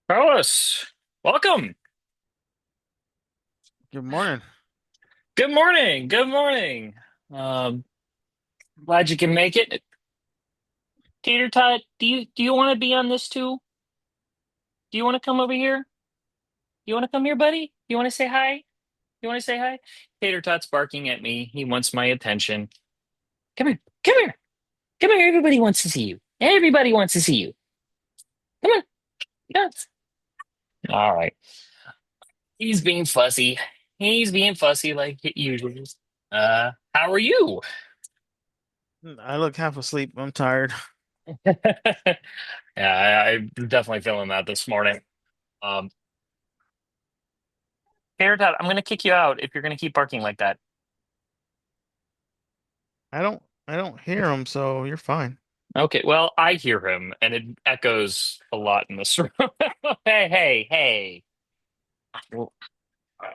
Carlos, welcome. Good morning. Good morning. Good morning. Um, Glad you can make it. Tater Tot, do you want to be on this too? Do you want to come over here? You want to come here, buddy? You want to say hi? You want to say hi? Tater Tot's barking at me. He wants my attention. Come here. Come here. Come here. Everybody wants to see you. Everybody wants to see you. Come on. Yes. All right. He's being fussy. He's being fussy like usual. How are you? I look half asleep. I'm tired. Yeah, I'm definitely feeling that this morning. Um, Tater Tot, I'm gonna kick you out if you're gonna keep barking like that. I don't hear him, so you're fine. Okay, well, I hear him and it echoes a lot in this room. Hey, hey, hey. Well, all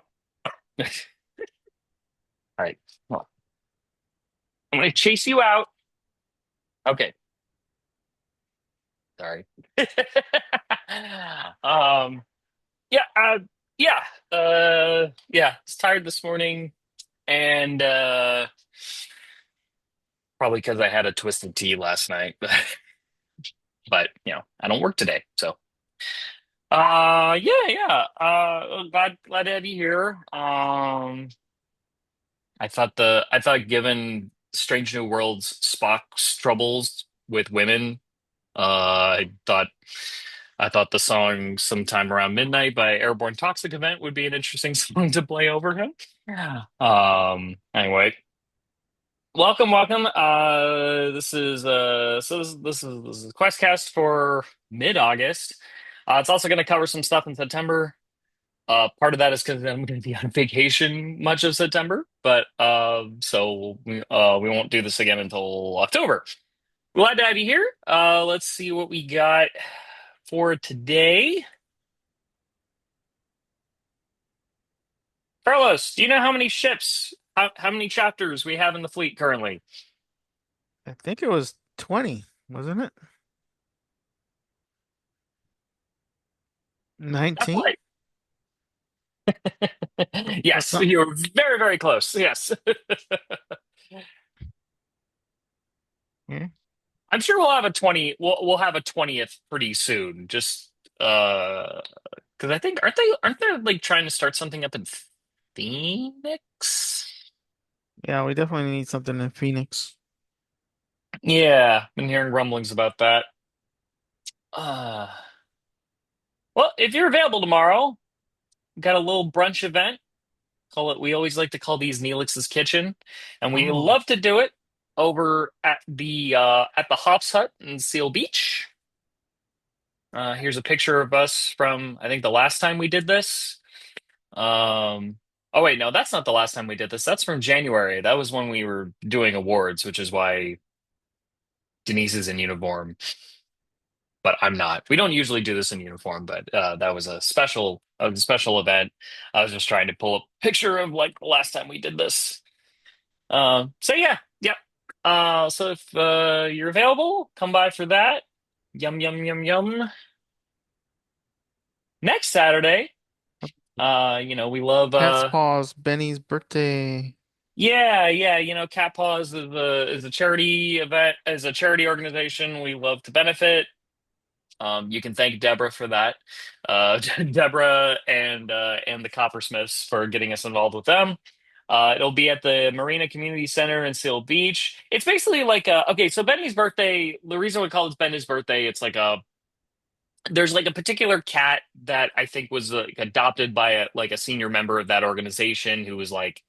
right. Well, I'm gonna chase you out. Okay, sorry. Um, yeah, yeah, yeah. It's tired this morning, and probably because I had a twisted tea last night. But I don't work today, so yeah, yeah. Glad to have you here. I thought given Strange New Worlds Spock's troubles with women, I thought the song "Sometime Around Midnight" by Airborne Toxic Event would be an interesting song to play over him. Yeah. Anyway, welcome, welcome. This is QuestCast for mid-August. It's also going to cover some stuff in September. Part of that is because I'm going to be on vacation much of September, but so we won't do this again until October. Glad to have you here. Let's see what we got for today. Carlos, do you know how many ships, how many chapters we have in the fleet currently? I think it was 20, wasn't it? That's 19? right. Or Yes, something. you're very, very close. Yes. Yeah. I'm sure we'll have a 20 we'll have a 20th pretty soon. Just because I think aren't they like trying to start something up in Phoenix? Yeah, we definitely need something in Phoenix. Yeah, been hearing rumblings about that. Uh well, if you're available tomorrow, we've got a little brunch event. Call it we always like to call these Neelix's Kitchen, and we Oh, love to do it over at the Hops Hut in Seal Beach. Here's a picture of us from I think the last time we did this. Oh wait, no, that's not the last time we did this. That's from January. That was when we were doing awards, which is why Denise is in uniform, but I'm not. We don't usually do this in uniform, but that was a special event. I was just trying to pull a picture of like the last time we did this. So yeah, yeah. So if you're available, come by for that. Yum yum yum yum. Next Saturday, we love Cat's Paws, Benny's birthday. yeah, yeah, Cat Paws is a charity event, is a charity organization we love to benefit. You can thank Deborah for that. Deborah and the Coppersmiths for getting us involved with them. It'll be at the Marina Community Center in Seal Beach. It's basically like okay, so Benny's birthday, the reason we call it Benny's birthday, it's like there's like a particular cat that I think was like adopted by a senior member of that organization who was like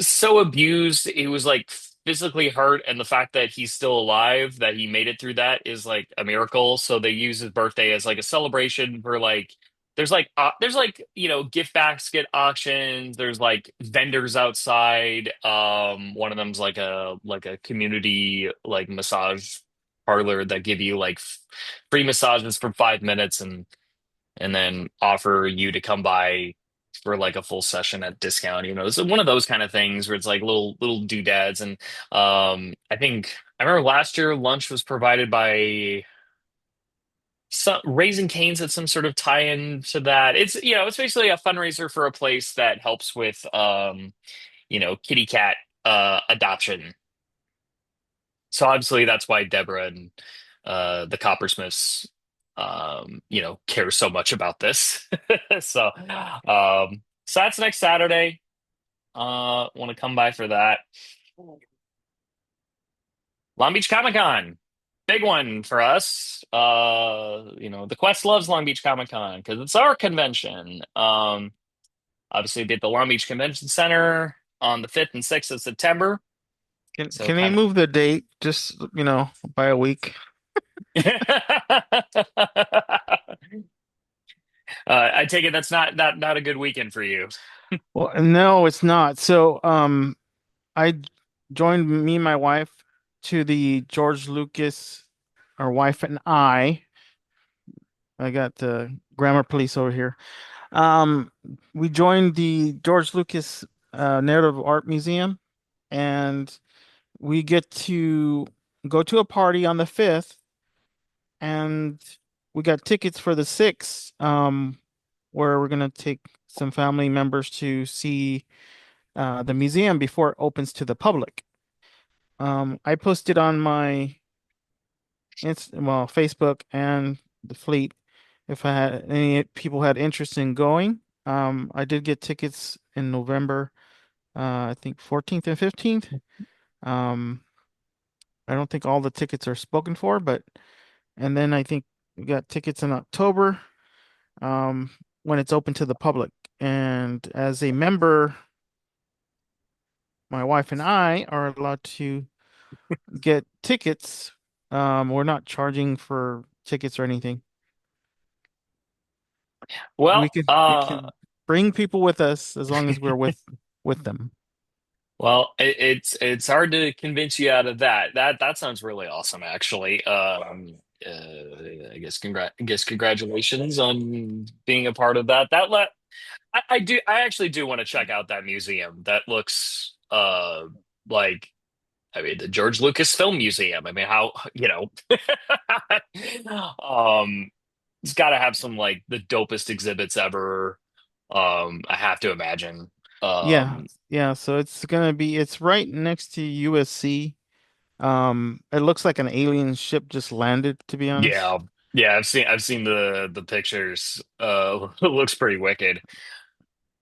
so abused. He was like physically hurt, and the fact that he's still alive, that he made it through that, is like a miracle. So they use his birthday as like a celebration for like. There's like gift basket auctions. There's like vendors outside. One of them's like a community like massage parlor that give you like free massages for 5 minutes and then offer you to come by for like a full session at discount. It's one of those kind of things where it's like little doodads. And I remember last year lunch was provided by some Raising Cane's had some sort of tie-in to that. It's basically a fundraiser for a place that helps with kitty cat adoption. So obviously that's why Deborah and the Coppersmiths care so much about this. So that's next Saturday. Want to come by for that. Long Beach Comic Con. Big one for us. The Quest loves Long Beach Comic Con because it's our convention. Obviously, be at the Long Beach Convention Center on the 5th and 6th of September. So Can they kind move the date just, by a week? of I take it that's not a good weekend for you. Well, no, it's not. So, I joined me and my wife to the George Lucas, our wife and I got the grammar police over here. Um, we joined the George Lucas Narrative Art Museum, and we get to go to a party on the 5th, and we got tickets for the 6th, where we're gonna take some family members to see the museum before it opens to the public. I posted on my Facebook and the fleet if I had any people had interest in going. I did get tickets in November, I think 14th and 15th. Um, I don't think all the tickets are spoken for, but and then I think we got tickets in October, um, when it's open to the public. And as a member, my wife and I are allowed to get tickets. We're not charging for tickets or anything. Well, We can bring people with us as long as we're with them. it's hard to convince you out of that. That sounds really awesome, actually. I guess congratulations on being a part of that. I actually do want to check out that museum. That looks like I mean the George Lucas Film Museum. I mean how um it's got to have some like the dopest exhibits ever. I have to imagine. Yeah, Um, yeah. So it's right next to USC. It looks like an alien ship just landed, to be honest. yeah, yeah. I've seen the pictures. It looks pretty wicked.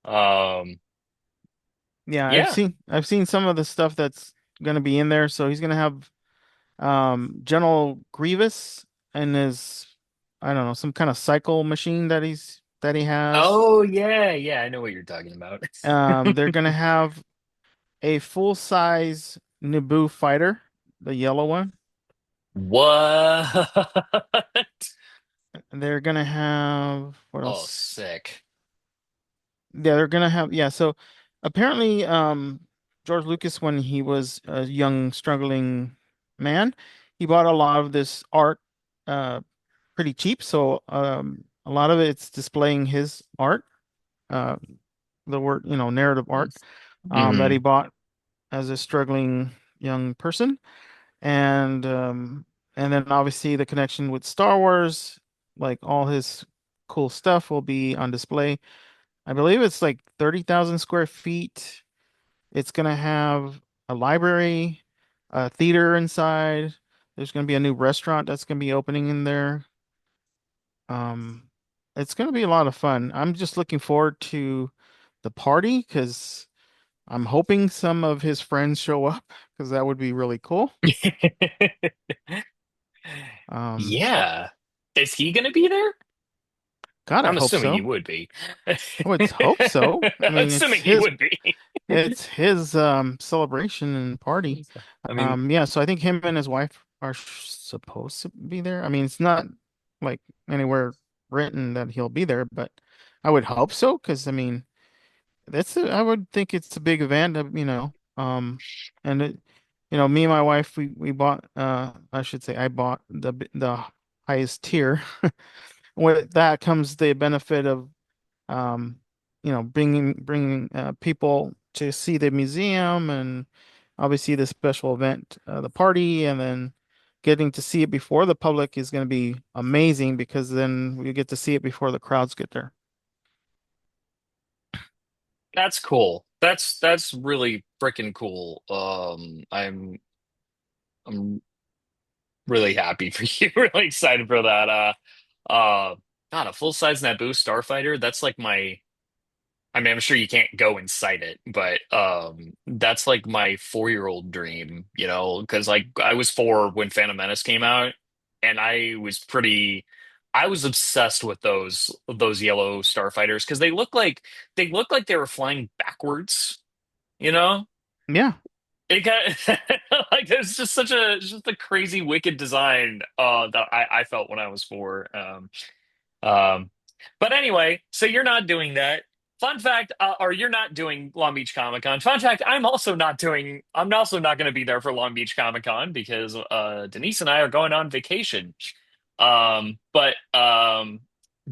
Um, Yeah, I've yeah. seen I've seen some of the stuff that's gonna be in there. So he's gonna have General Grievous and his, I don't know, some kind of cycle machine that he has. Oh yeah, yeah. I know what you're talking about. They're gonna have a full-size Naboo fighter, the yellow one. What? They're gonna have what Oh, else? sick. Yeah, they're gonna have, yeah. So apparently, George Lucas, when he was a young, struggling man, he bought a lot of this art, uh, pretty cheap. So a lot of it's displaying his art, uh, the word, narrative art, that he Hmm. bought as a struggling young person, and and then obviously the connection with Star Wars, like all his cool stuff will be on display. I believe it's like 30,000 square feet. It's gonna have a library, a theater inside. There's gonna be a new restaurant that's gonna be opening in there. Um, it's gonna be a lot of fun. I'm just looking forward to the party because I'm hoping some of his friends show up because that would be really cool. Um, Yeah. Is he gonna be there? God, I I'm hope assuming he so. would be. I would hope so. I mean, Assuming he would be. it's his celebration and party. I mean, Yeah, so I think him and his wife are supposed to be there. I mean, it's not like anywhere written that he'll be there, but I would hope so because I mean, I would think it's a big event, and me and my wife we bought, I should say I bought the highest tier. With that comes the benefit of, um, bringing people to see the museum and obviously the special event, the party, and then getting to see it before the public is going to be amazing because then we get to see it before the crowds get there. That's cool. That's really freaking cool. I'm really happy for you. Really excited for that. God, a full-size Naboo starfighter. That's like my. I mean, I'm sure you can't go inside it, but that's like my 4-year-old dream. Because like I was 4 when Phantom Menace came out, and I was obsessed with those yellow starfighters because they look like they were flying backwards. You know, Yeah. it got like there's just a crazy wicked design that I felt when I was 4. Um, but anyway, so you're not doing that. Fun fact, or you're not doing Long Beach Comic Con. Fun fact, I'm also not going to be there for Long Beach Comic Con because Denise and I are going on vacation. But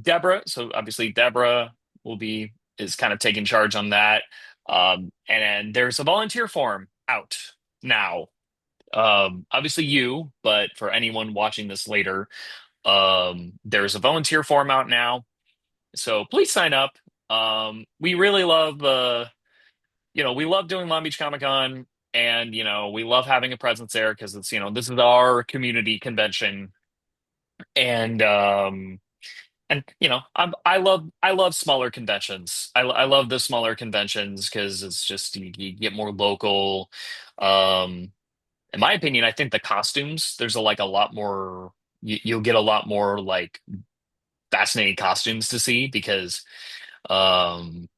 Deborah, so obviously Deborah is kind of taking charge on that. And there's a volunteer form out now. Obviously you, but for anyone watching this later, there's a volunteer form out now, so please sign up. We really love we love doing Long Beach Comic Con, and we love having a presence there because this is our community convention, and I love smaller conventions. I love the smaller conventions because it's just you get more local. Um, in my opinion, I think the costumes there's a lot more. You'll get a lot more like fascinating costumes to see because um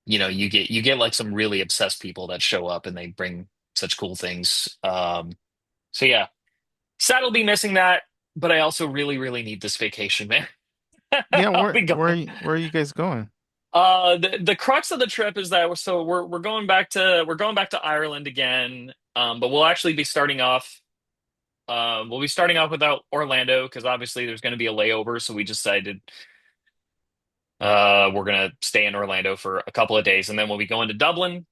you get like some really obsessed people that show up and they bring such cool things. So yeah, sad will be missing that, but I also really really need this vacation, man. Yeah, I'll be going. where are you guys going? The crux of the trip is that we're going back to Ireland again, but we'll be starting off without Orlando because obviously there's going to be a layover, so we decided we're gonna stay in Orlando for a couple of days, and then we'll be going to Dublin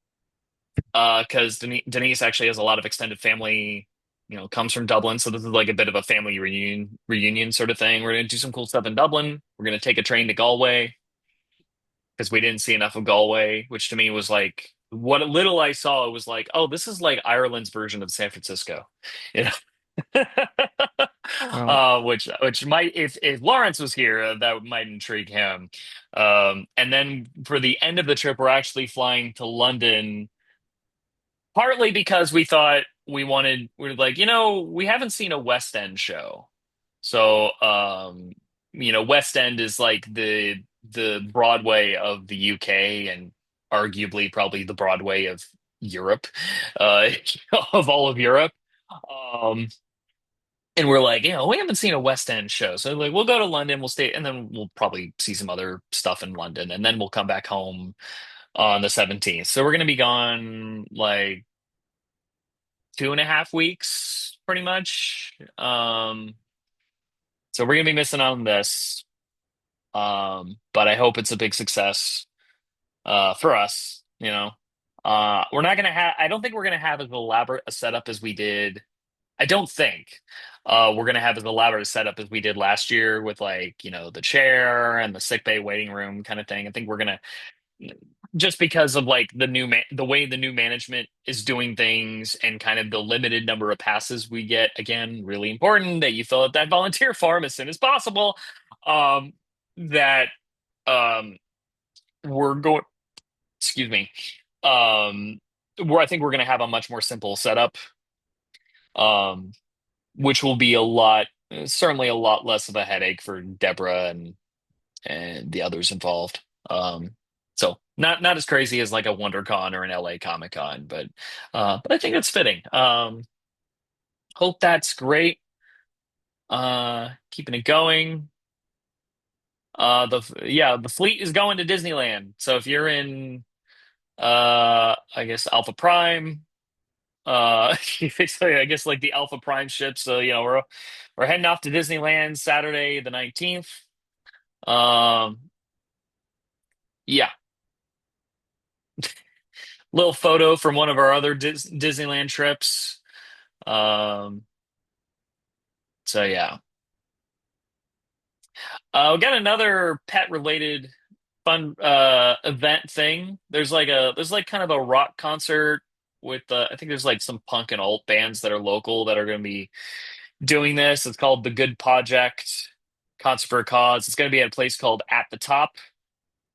because Denise actually has a lot of extended family, comes from Dublin, so this is like a bit of a family reunion sort of thing. We're gonna do some cool stuff in Dublin. We're gonna take a train to Galway because we didn't see enough of Galway, which to me was like what little I saw. It was like, oh, this is like Ireland's version of San Francisco, you know. Well, Which might if Lawrence was here, that might intrigue him. And then for the end of the trip, we're actually flying to London, partly because we're like, we haven't seen a West End show. So West End is like the Broadway of the UK and arguably probably the Broadway of Europe, uh, of all of Europe. Um, and we're like, we haven't seen a West End show. So like we'll go to London, we'll stay, and then we'll probably see some other stuff in London, and then we'll come back home on the 17th. So we're gonna be gone like 2.5 weeks, pretty much. So we're gonna be missing out on this. But I hope it's a big success for us, we're not gonna have I don't think we're gonna have as elaborate a setup as we did. I don't think we're gonna have as elaborate a setup as we did last year with like, the chair and the sick bay waiting room kind of thing. I think we're gonna just because of like the way the new management is doing things and kind of the limited number of passes we get. Again, really important that you fill out that volunteer form as soon as possible. Um, that um, we're going. Excuse me. Where I think we're going to have a much more simple setup, um, which will be certainly a lot less of a headache for Deborah and the others involved. So not as crazy as like a WonderCon or an LA Comic Con, but I think it's fitting. Hope that's great. Keeping it going. The fleet is going to Disneyland. So if you're in I guess Alpha Prime, basically I guess like the Alpha Prime ships. So we're heading off to Disneyland Saturday the 19th. Um, yeah, little photo from one of our other Disneyland trips. Um, So yeah. We got another pet related fun event thing. There's like kind of a rock concert with I think there's like some punk and alt bands that are local that are going to be doing this. It's called the Good Project Concert for a Cause. It's going to be at a place called At the Top,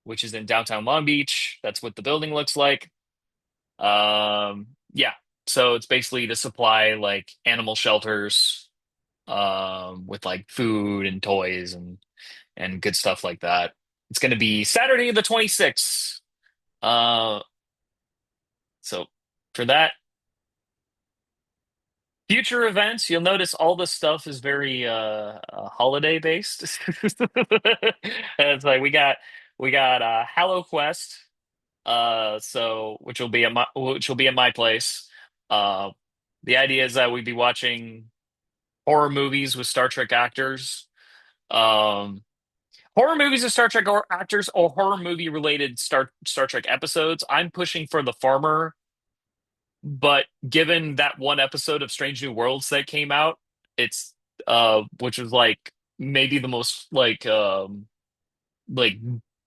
which is in downtown Long Beach. That's what the building looks like. Yeah. So it's basically to supply like animal shelters with like food and toys and good stuff like that. It's going to be Saturday the 26th. Uh, so for that future events, you'll notice all the stuff is very holiday based. It's like we got Hallow Quest, so which will be at my place. Uh, the idea is that we'd be watching horror movies with Star Trek actors. Um, Horror movies with Star Trek or actors or horror movie related Star Trek episodes. I'm pushing for The Farmer, but given that one episode of Strange New Worlds that came out, it's which was like maybe the most like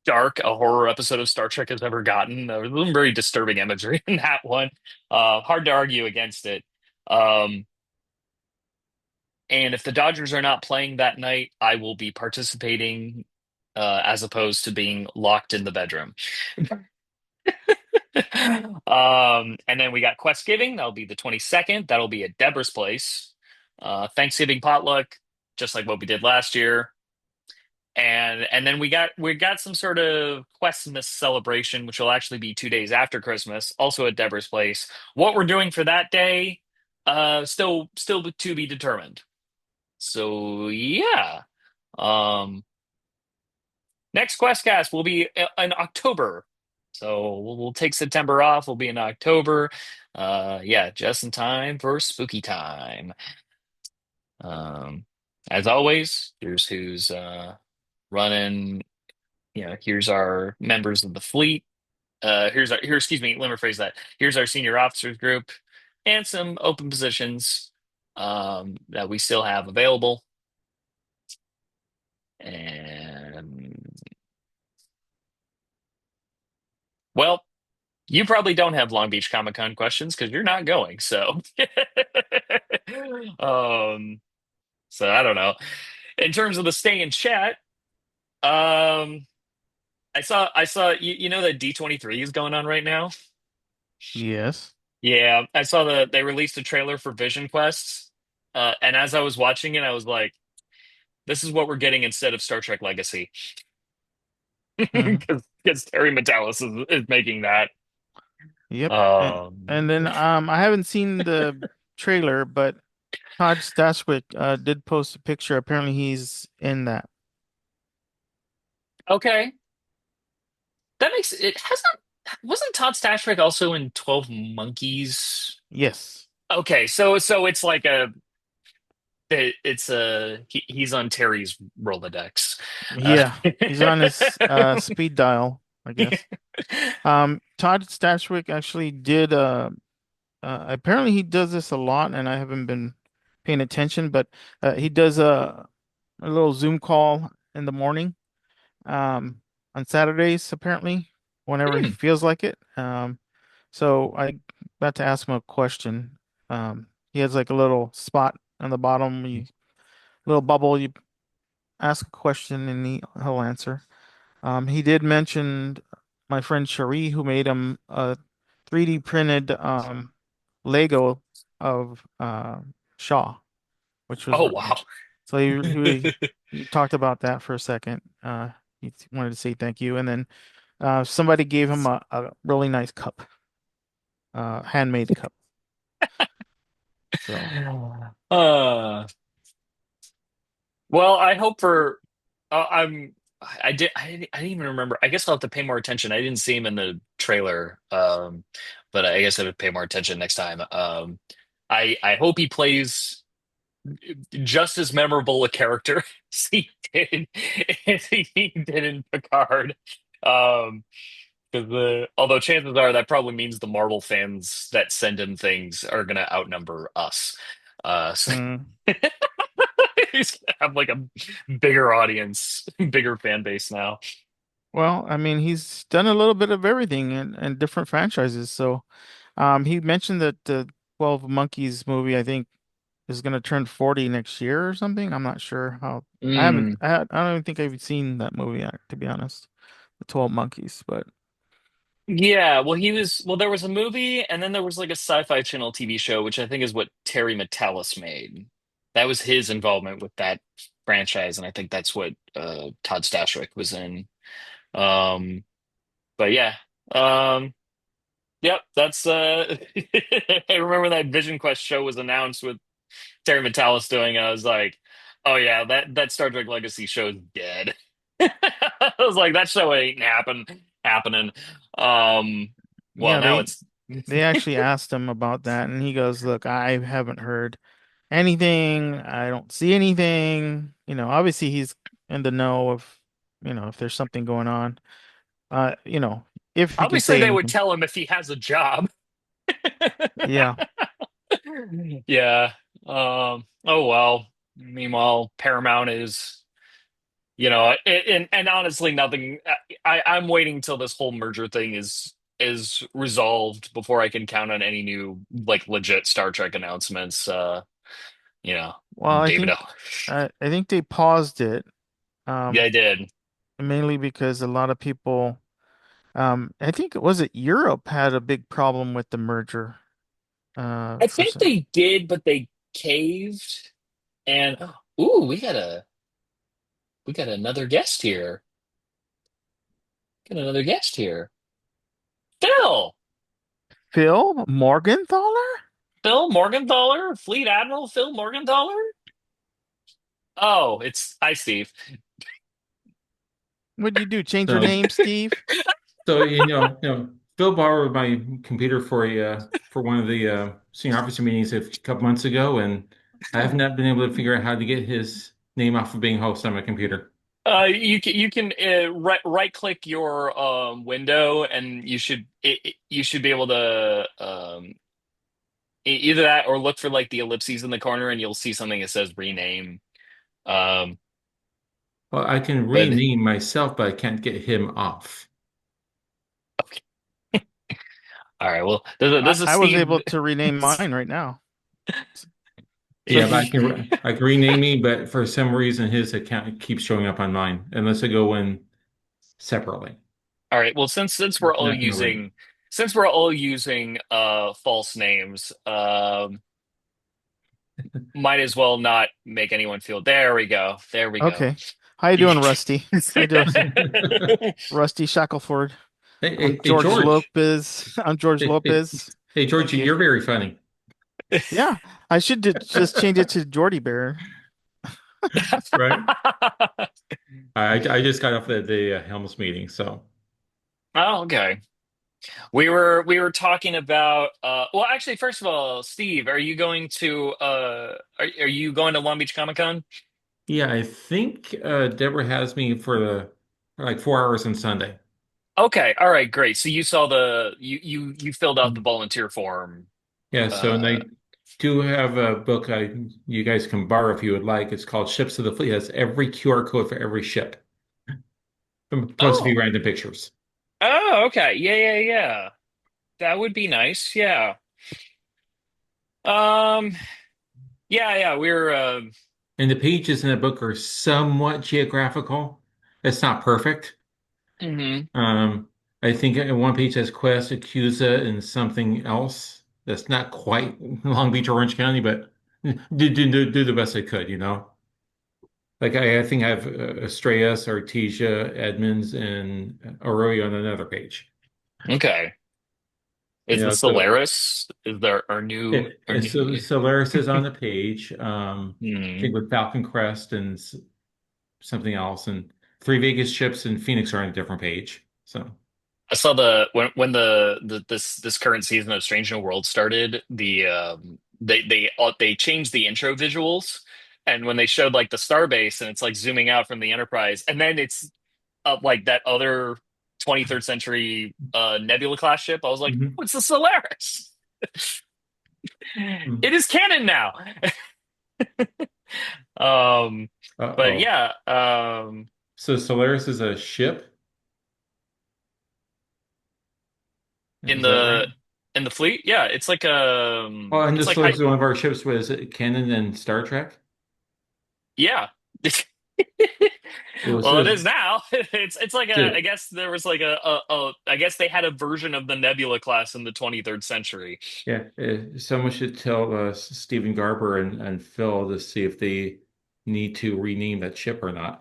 dark a horror episode of Star Trek has ever gotten. There was some very disturbing imagery in that one. Hard to argue against it. Um, and if the Dodgers are not playing that night, I will be participating as opposed to being locked in the bedroom. And then we got Questgiving. That'll be the 22nd. That'll be at Deborah's place. Thanksgiving potluck, just like what we did last year. And then we got some sort of Questmas celebration, which will actually be 2 days after Christmas, also at Deborah's place. What we're doing for that day, still to be determined. So yeah. Um, Next QuestCast will be in October. So we'll take September off. We'll be in October. Yeah, just in time for spooky time. Um, as always, here's who's running. Here's our members of the fleet. Excuse me, let me rephrase that. Here's our senior officers group and some open positions that we still have available. And well, you probably don't have Long Beach Comic Con questions because you're not going. So, um, so I don't know. In terms of the stay in chat, um, I saw you know that D23 is going on right now. Yes. Yeah, I saw they released a trailer for Vision Quest, and as I was watching it, I was like, "This is what we're getting instead of Star Trek Legacy," Hmm. because Terry Metalis is making that. Yep. And Um, then I haven't seen the trailer, but Todd Stashwick did post a picture. Apparently he's in that. okay. That makes it hasn't wasn't Todd Stashwick also in 12 Monkeys? Yes. Okay, so it's like he's on Terry's Rolodex. Uh, Yeah. He's on his speed dial, I guess. Todd Stashwick actually did apparently he does this a lot and I haven't been paying attention, but he does a little Zoom call in the morning on Saturdays apparently whenever he hmm. feels like it. So I got to ask him a question. He has like a little spot on the bottom, little bubble. You ask a question and he'll answer. He did mention my friend Cherie, who made him a 3D printed Lego of Shaw, which was Oh really wow. nice. So he talked about that for a second. He wanted to say thank you, and then somebody gave him a really nice cup, handmade cup. So Uh, well, I hope for I'm I didn't even remember. I guess I'll have to pay more attention. I didn't see him in the trailer. But I guess I would pay more attention next time. I hope he plays just as memorable a character as he did in Picard. Um, because although chances are that probably means the Marvel fans that send him things are gonna outnumber us. So mm, He's gonna have like a bigger audience, bigger fan base now. Well, I mean, he's done a little bit of everything in different franchises. So, he mentioned that the 12 Monkeys movie, I think, is going to turn 40 next year or something. I'm not sure how. Mm. I don't even think I've seen that movie yet, to be honest. The 12 Monkeys, but Yeah, well, there was a movie, and then there was like a Sci-Fi Channel TV show, which I think is what Terry Matalas made. That was his involvement with that franchise, and I think that's what Todd Stashwick was in. Um, but yeah, um, yep, that's I remember that Vision Quest show was announced with Terry Matalas doing it. I was like, oh yeah, that Star Trek Legacy show is dead. I was like, that show ain't happening. Um, well, yeah, now it's they actually asked him about that, and he goes, "Look, I haven't heard anything. I don't see anything. Obviously he's in the know of, if there's something going on. Uh, you know, if he can obviously say they would anything. tell him if he has a job. Yeah. Yeah. Oh well. Meanwhile, Paramount is, and honestly, nothing. I'm waiting till this whole merger thing is resolved before I can count on any new like legit Star Trek announcements. You know, Well, I David. think I think they paused it, Yeah, um, I did. mainly because a lot of people, I think was it Europe had a big problem with the merger, I for think some. they did, but they caved. And ooh, we got another guest here. Got another guest here. Phil. Phil Morgenthaler? Phil Morgenthaler, Fleet Admiral Phil Morgenthaler. Oh, it's hi, Steve. What'd you do? Change your So, name, Steve? Phil borrowed my computer for one of the senior officer meetings a couple months ago, and I have not been able to figure out how to get his name off of being host on my computer. You can right click your window, and you should be able to either that or look for like the ellipses in the corner, and you'll see something that says rename. Um, Well, I can but rename myself, but I can't get him off. okay. All right. Well, this is I was Steve. able to rename mine right now. So Yeah, but I can rename me, but for some reason his account keeps showing up on mine unless I go in separately. All right. Well, since we're It's all not gonna ring. using since we're all using false names, might as well not make anyone feel. There we go. There we go. okay. How you doing, Rusty? How you doing, Rusty Shackelford? Hey, George. I'm George Hey, hey, Lopez. hey, George, Thank you. you're very funny. Yeah, I should just change it to Jordy Bear. Right? I just got off the Helms meeting, so Oh, okay. We were talking about well, actually, first of all, Steve, are you going to Long Beach Comic Con? yeah, I think Deborah has me for like 4 hours on Sunday. Okay, all right, great. So you saw you filled out the volunteer form. Yeah, so and Uh I do have a book you guys can borrow if you would like. It's called Ships of the Fleet. It has every QR code for every ship, plus a few oh. random pictures. Oh, okay. Yeah, yeah, yeah. That would be nice. Yeah. Um yeah, yeah, we're And the pages in the book are somewhat geographical. It's not perfect. mhm. Um, I think one page has Quest, Accusa, and something else. That's not quite Long Beach, Orange County, but do the best I could, you know. Like I think I have Estrellas, Artesia, Edmonds, and Arroyo on another page. Okay. You Is the know, so Solaris is there our new our so new Solaris is on the page. I hmm. think with Falcon Crest and something else, and Three Vegas ships and Phoenix are on a different page. So. I saw when this current season of Strange New World started, they changed the intro visuals, and when they showed like the starbase and it's like zooming out from the Enterprise, and then it's like that other 23rd century Nebula class ship, I was like, Mhm. oh, it's the Solaris. Mm. It is canon now. Um, but Uh-oh. yeah, So Solaris is a ship? in Is that right? the fleet, yeah, it's like Oh, and it's this like was one of our ships was canon in Star Trek. yeah. It Well, it was is now. It's like I the guess there was like I guess they had a version of the Nebula class in the 23rd century. yeah. Someone should tell Stephen Garber and Phil to see if they need to rename that ship or not.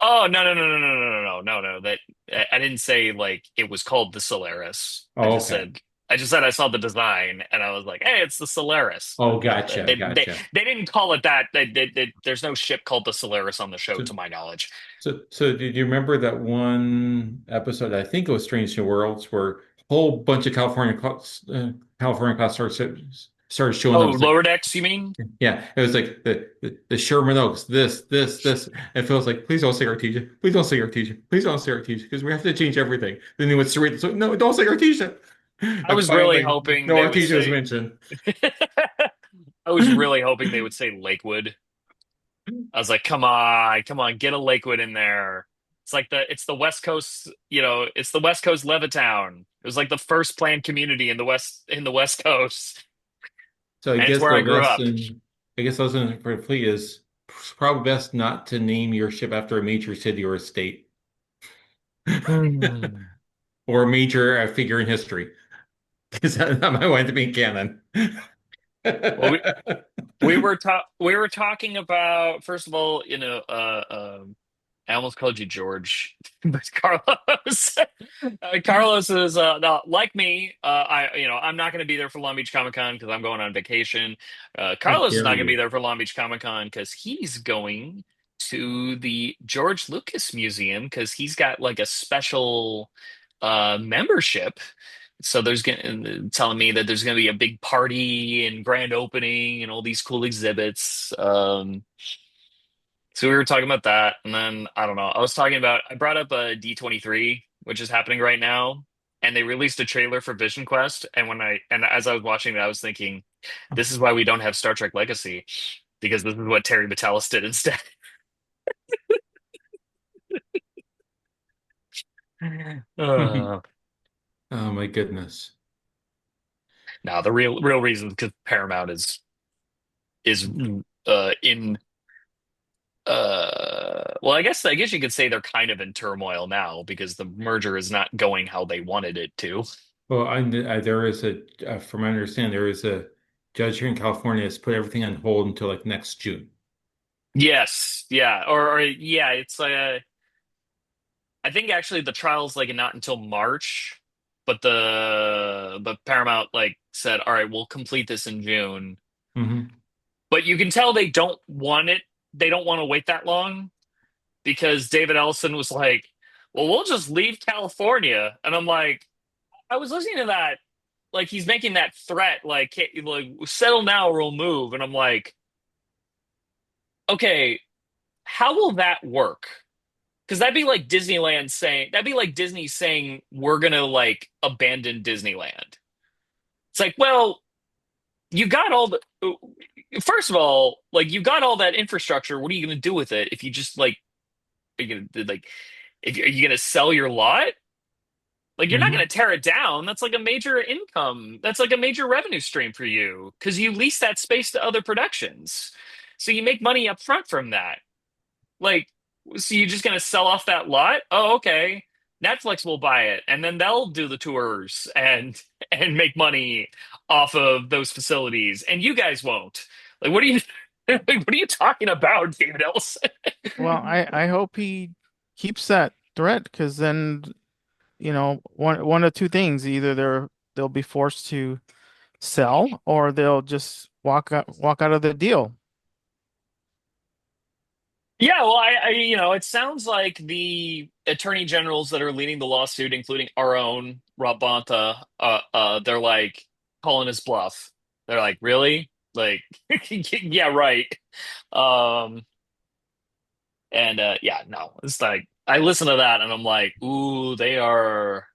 Oh, no, no, no, no, no, no, no, no, no, no. That I didn't say like it was called the Solaris. Oh, okay. I just said I saw the design and I was like, hey, it's the Solaris. Oh, But gotcha, gotcha. they didn't call it that. There's no ship called the Solaris on the show, So to my knowledge. so did you remember that one episode? I think it was Strange New Worlds, where a whole bunch of California class started showing up. Oh, It's like, lower decks, you mean? yeah, it was like the Sherman Oaks, this. And it feels like, please don't say Artesia. Please don't say Artesia. Please don't say Artesia, because we have to change everything. Then they would Cerritos. So no, don't say Artesia. I And was really finally, hoping no they would Artesia was say. mentioned. I was really hoping they would say Lakewood. I was like, come on, get a Lakewood in there. It's the West Coast, it's the West Coast Levittown. It was like the first planned community in the West Coast, So I and it's guess where the I grew up. lesson, I guess the lesson for the fleet is probably best not to name your ship after a major city or a state Hmm. or a major figure in history, because that might wind up being canon. Well, we were talking about, first of all, I almost called you George, but Carlos. Carlos is not like me. I'm not going to be there for Long Beach Comic Con because I'm going on vacation. How Carlos is not dare going to be you? there for Long Beach Comic Con because he's going to the George Lucas Museum because he's got like a special membership. So there's going telling me that there's going to be a big party and grand opening and all these cool exhibits. So we were talking about that, and then I don't know. I brought up a D23, which is happening right now, and they released a trailer for Vision Quest. And as I was watching it, I was thinking, this is why we don't have Star Trek Legacy, because this is what Terry Matalis did instead. uh, Oh my goodness. no, the real reason because Paramount is in well, I guess you could say they're kind of in turmoil now because the merger is not going how they wanted it to. Well, there is from my understanding, there is a judge here in California that's put everything on hold until like next June. Yes, yeah, or yeah, it's I think actually the trial's like not until March, but Paramount like said, all right, we'll complete this in June. Hmm. But you can tell they don't want it. They don't want to wait that long because David Ellison was like, well, we'll just leave California, and I'm like, I was listening to that, like he's making that threat, like settle now or we'll move, and I'm like, okay, how will that work? Because that'd be like Disney saying we're gonna like abandon Disneyland. It's like, well, you got all the first of all, like you got all that infrastructure. What are you gonna do with it if you just like are you gonna like if are you gonna sell your lot? Like you're not gonna Hmm. tear it down. That's like a major income. That's like a major revenue stream for you because you lease that space to other productions. So you make money up front from that. Like, so you're just gonna sell off that lot? Oh, okay. Netflix will buy it, and then they'll do the tours and make money off of those facilities, and you guys won't. Like, what are you what are you talking about, David Ellison? Well, I hope he keeps that threat because then, one of two things. Either they'll be forced to sell or they'll just walk out of the deal. Yeah, well, it sounds like the attorney generals that are leading the lawsuit, including our own Rob Bonta, they're like calling his bluff. They're like, really? Like, yeah, right. Um, and yeah, no, it's like I listen to that and I'm like, ooh, they are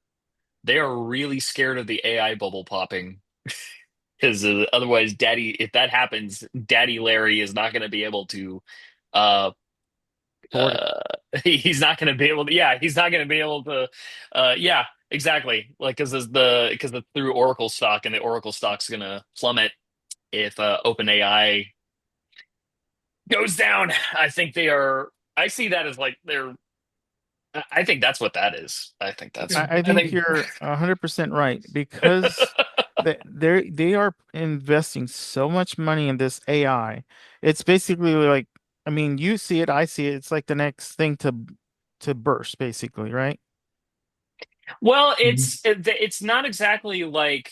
really scared of the AI bubble popping. because otherwise, Daddy, if that happens, Daddy Larry is not going to be able to. Uh, Afford it. he's not going to be able to. Yeah, he's not going to be able to. Yeah, exactly. Like because the through Oracle stock and the Oracle stock's going to plummet if OpenAI goes down. I think they are. I see that as like they're. I think that's what that is. I think that's. I I think think. you're 100% right because they are investing so much money in this AI. It's basically like, I mean, you see it, I see it. It's like the next thing to burst, basically, right? Well, Mhm. it's not exactly like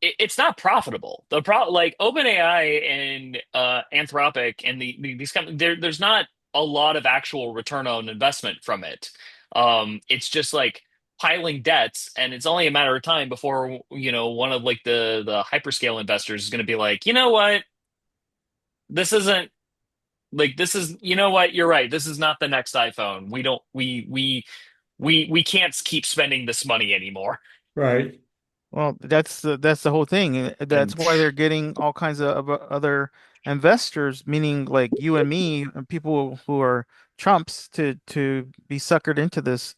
it's not profitable. Like OpenAI and Anthropic and these companies, there's not a lot of actual return on investment from it. It's just like piling debts, and it's only a matter of time before one of like the hyperscale investors is going to be like, you know what, this isn't like this is you know what, you're right. This is not the next iPhone. We don't we can't keep spending this money anymore. Mm. Right. Well, that's the whole thing. That's And why they're getting all kinds of other investors, meaning like you and me, and people who are Trumps, to be suckered into this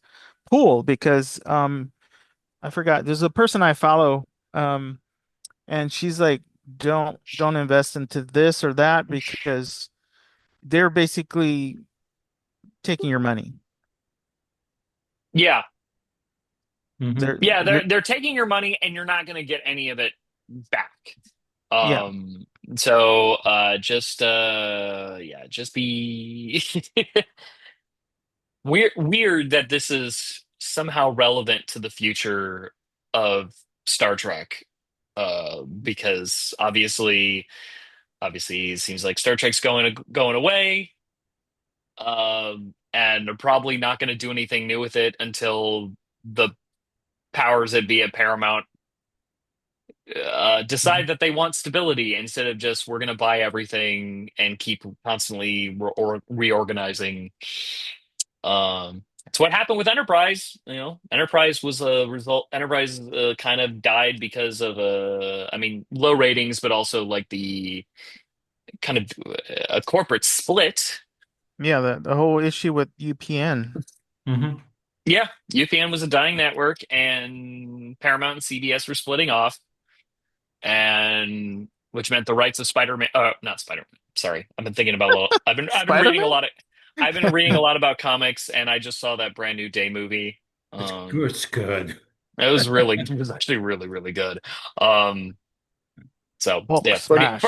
pool because I forgot. There's a person I follow, and she's like, don't invest into this or that because they're basically taking your money. yeah, Hmm. yeah, You're they're taking your money and you're not going to get any of it back. yeah. So just yeah, just be weird that this is somehow relevant to the future of Star Trek. Because obviously it seems like Star Trek's going away. And they're probably not going to do anything new with it until the powers that be at Paramount decide that they want stability instead of just we're going to buy everything and keep constantly reorganizing. It's what happened with Enterprise. Enterprise was a result. Enterprise kind of died because of I mean, low ratings, but also like the kind of a corporate split. Yeah, the whole issue with UPN. Hmm. Yeah, UPN was a dying network, and Paramount and CBS were splitting off, and which meant the rights of Spider-Man, not Spider-Man. Sorry, I've been thinking about a lot. I've been reading a Spider-Man? lot of, I've been reading a lot about comics, and I just saw that brand new Day movie. It's good. It's good. It was actually really, really good. Um, so Hulk yeah, smash.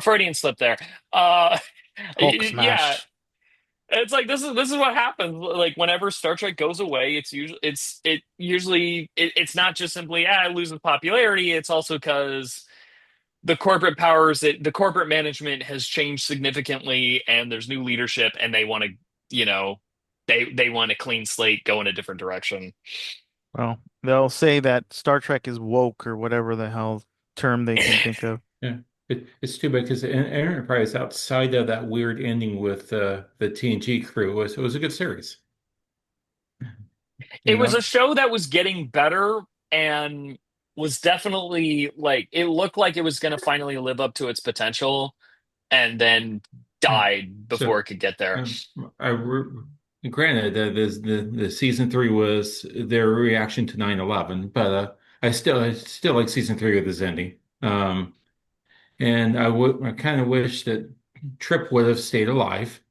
Freudian slip there. Uh, Hulk yeah, smash. it's like this is what happens. Like whenever Star Trek goes away, it's not just simply it loses popularity. It's also because the corporate management has changed significantly, and there's new leadership, and they want to, you know, they want a clean slate, go in a different direction. Well, they'll say that Star Trek is woke or whatever the hell term they can think of. Yeah. It's too bad because Enterprise, outside of that weird ending with the TNG crew, was a good series. You It was a know. show that was getting better and was definitely like it looked like it was going to finally live up to its potential, and then Yeah. died So, before it could get there. um, I re- granted that the season three was their reaction to 9/11, but I still like season three with the Zendi. And I kind of wish that Trip would have stayed alive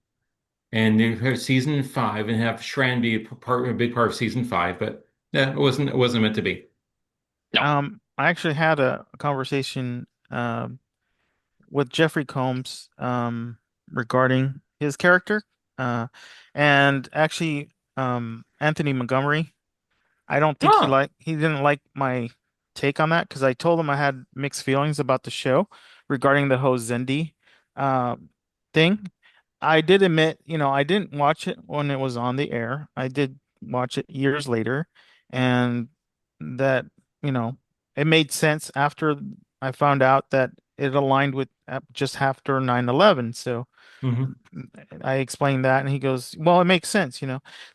and you have season five and have Shran be a big part of season five, but yeah, it wasn't meant to be. No. I actually had a conversation with Jeffrey Combs regarding his character, uh, and actually Anthony Montgomery. I don't think Huh. he didn't like my take on that because I told him I had mixed feelings about the show regarding the whole Zendi uh, thing. I did admit, I didn't watch it when it was on the air. I did watch it years later, and that, you know, it made sense after I found out that it aligned with just after 9/11. So Hmm. I explained that, and he goes, "Well, it makes sense."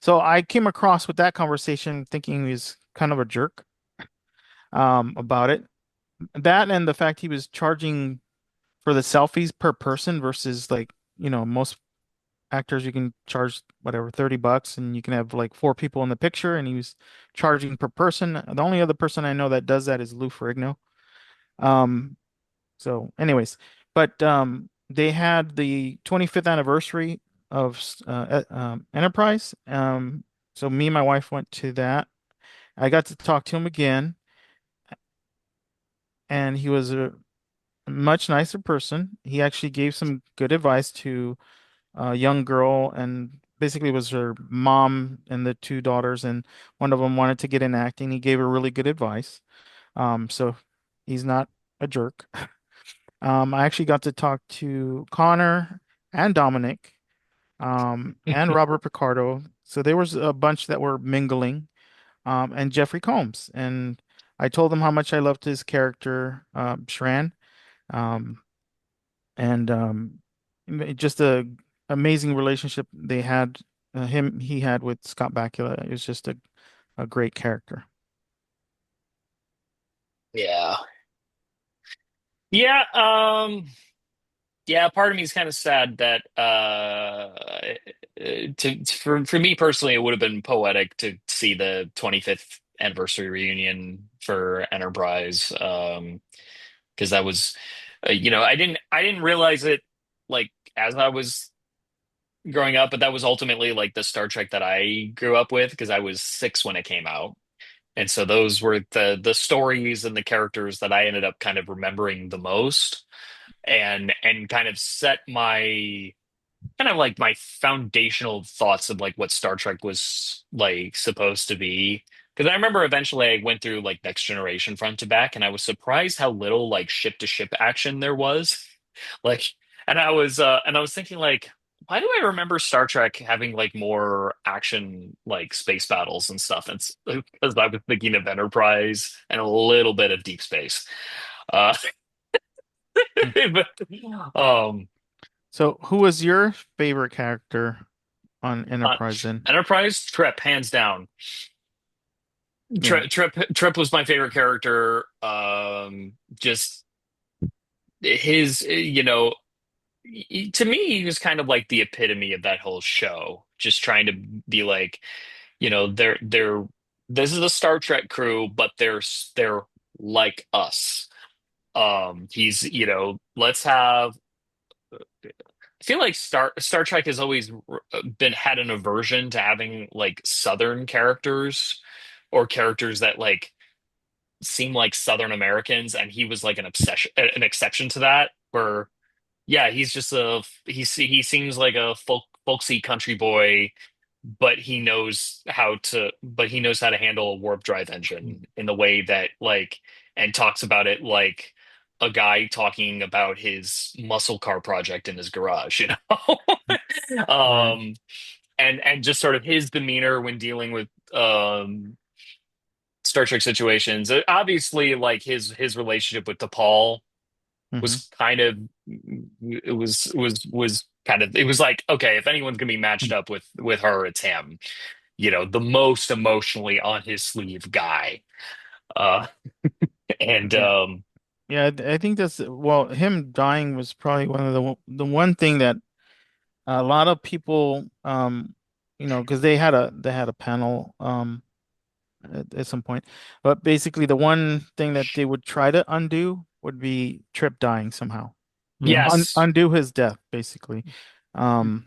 So I came across with that conversation thinking he was kind of a jerk about it. that and the fact he was charging for the selfies per person versus like, most actors you can charge whatever $30 and you can have like four people in the picture and he was charging per person. The only other person I know that does that is Lou Ferrigno. Um, so anyways, but they had the 25th anniversary of Enterprise. So me and my wife went to that. I got to talk to him again, and he was a much nicer person. He actually gave some good advice to a young girl, and basically it was her mom and the two daughters, and one of them wanted to get in acting. He gave her really good advice. So he's not a jerk. I actually got to talk to Connor and Dominic, and Robert Picardo. So there was a bunch that were mingling, and Jeffrey Combs. And I told them how much I loved his character, Shran. Um, and just a amazing relationship they had. He had with Scott Bakula. It was just a great character. Yeah. Yeah, yeah, part of me is kind of sad that for me personally it would have been poetic to see the 25th anniversary reunion for Enterprise, because that was I didn't realize it like as I was growing up, but that was ultimately like the Star Trek that I grew up with because I was 6 when it came out. And so those were the stories and the characters that I ended up kind of remembering the most, and kind of set my kind of like my foundational thoughts of like what Star Trek was like supposed to be. Because I remember eventually I went through like Next Generation front to back, and I was surprised how little like ship to ship action there was. Like, and I was thinking like, why do I remember Star Trek having like more action like space battles and stuff? And it's because I was thinking of Enterprise and a little bit of Deep Space. Uh, Hmm. but, um, So, who was your favorite character on uh, Enterprise then? Enterprise Trip, hands down. Yeah. Trip was my favorite character. Just his, to me, he was kind of like the epitome of that whole show. Just trying to be like, they're this is a Star Trek crew, but they're like us. He's, let's have. I feel like Star Trek has always been had an aversion to having like Southern characters or characters that like seem like Southern Americans, and he was like an exception to that. Where yeah, he's just he seems like a folksy country boy, but he knows how to handle a warp drive engine in the way that like and talks about it like a guy talking about his muscle car project in his garage, Right. um, and just sort of his demeanor when dealing with Star Trek situations. Obviously, like his relationship with DePaul Hmm. was kind of was kind of, it was like, okay, if anyone's gonna be matched up with her, it's him. The most emotionally on his sleeve guy. Uh, and Yeah. Yeah, I think that's well, him dying was probably one of the one thing that a lot of people, because they had a panel at some point, but basically the one thing that they would try to undo would be Trip dying somehow, yes, undo his death basically. Um,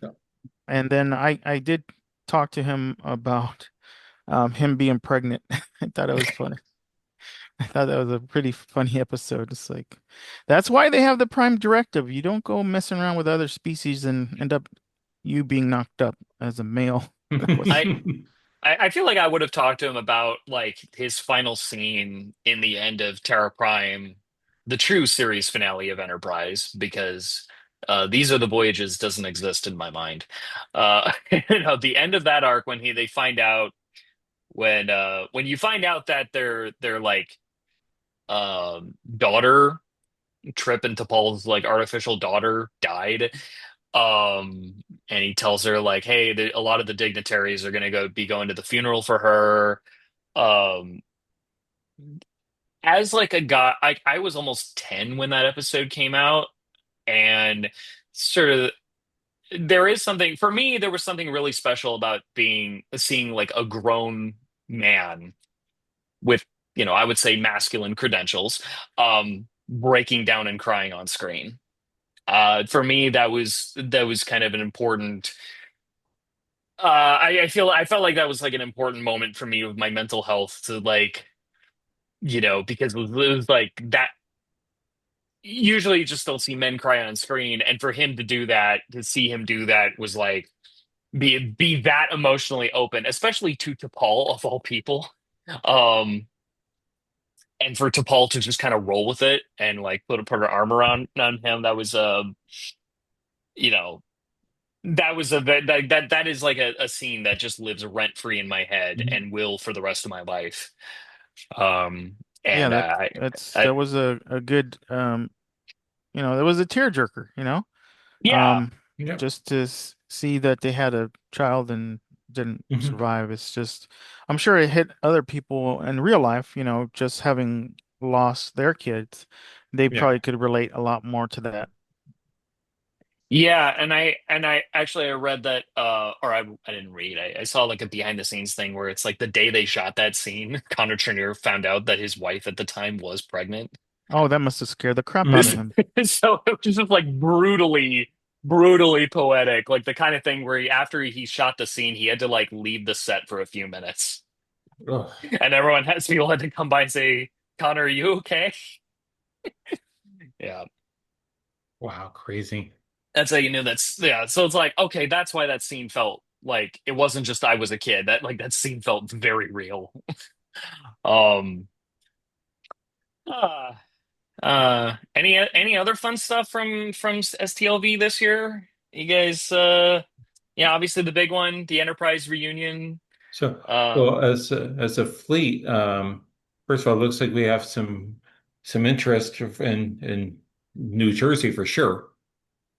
and then I did talk to him about him being pregnant. I thought it was funny. I thought that was a pretty funny episode. It's like that's why they have the Prime Directive. You don't go messing around with other species and end up you being knocked up as a male. That was I funny. I feel like I would have talked to him about like his final scene in the end of Terra Prime, the true series finale of Enterprise, because These Are the Voyages doesn't exist in my mind. The end of that arc when they find out when you find out that their like daughter Trip and T'Pol's like artificial daughter died. And he tells her like, hey, a lot of the dignitaries are gonna go be going to the funeral for her. Um, as like a guy, I was almost 10 when that episode came out, and sort of there is something for me, there was something really special about seeing like a grown man with, I would say masculine credentials, breaking down and crying on screen. For me, that was kind of an important. I felt like that was like an important moment for me with my mental health to like, because it was like that. Usually, you just don't see men cry on screen, and for him to do that, to see him do that, was like be that emotionally open, especially to Paul of all people. Um, and for T'Pol to just kind of roll with it and like put her arm around on him, that was you know that was that is like a scene that just lives rent free in my head Mhm. and will for the rest of my life. Um, Yeah, and that was a good that was a tearjerker, yeah, um Yep. just to see that they had a child and didn't Mhm. survive. It's just I'm sure it hit other people in real life, just having lost their kids. They Yeah. probably could relate a lot more to that. yeah, and I actually I read that or I didn't read. I saw like a behind the scenes thing where it's like the day they shot that scene, Connor Trinneer found out that his wife at the time was pregnant. Oh, that must have scared the crap out of Mhm. him. So it was just like brutally poetic, like the kind of thing where after he shot the scene, he had to like leave the set for a few minutes, Ugh. and people had to come by and say, "Connor, are you okay?" Yeah, Wow, crazy. that's how you knew that's yeah. So it's like okay, that's why that scene felt like it wasn't just I was a kid. That scene felt very real. Um, uh, any other fun stuff from STLV this year? You guys, yeah, obviously the big one, the Enterprise reunion. So, well, Um, as a fleet, first of all, it looks like we have some interest in New Jersey for sure.